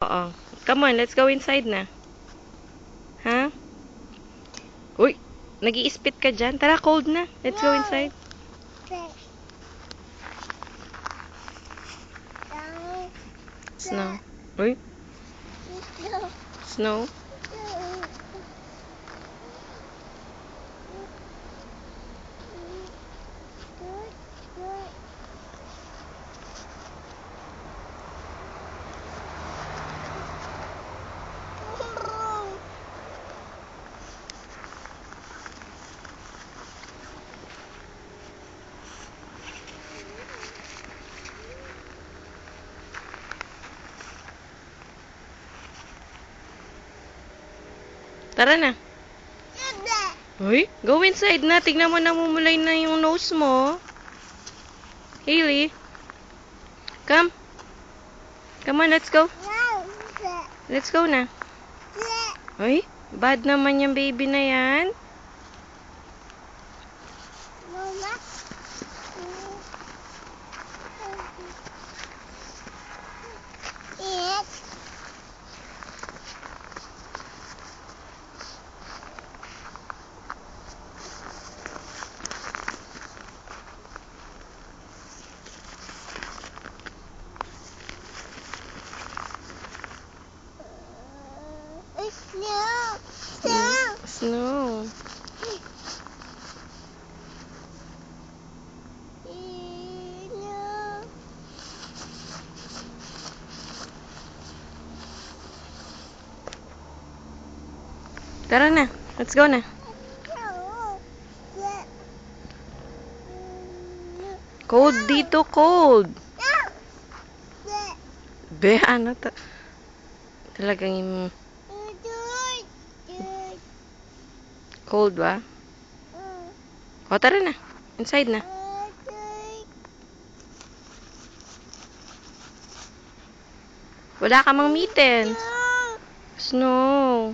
Oo. Come on, let's go inside na. Ha? Uy, nag-i-spit ka dyan. Tara, cold na. Let's go inside. Snow. Uy, snow. Tara na. Uy, go inside na. Tignan mo, namumulay na yung nose mo. Hailey, come. Come on, let's go. Let's go na. Uy, bad naman yung baby na yan. Snow. Tara na. Let's go na. Cold dito, cold. Be, ano to? Talagang yung cold ba? O, tara na. Inside na. Wala ka mang mittens. Snow.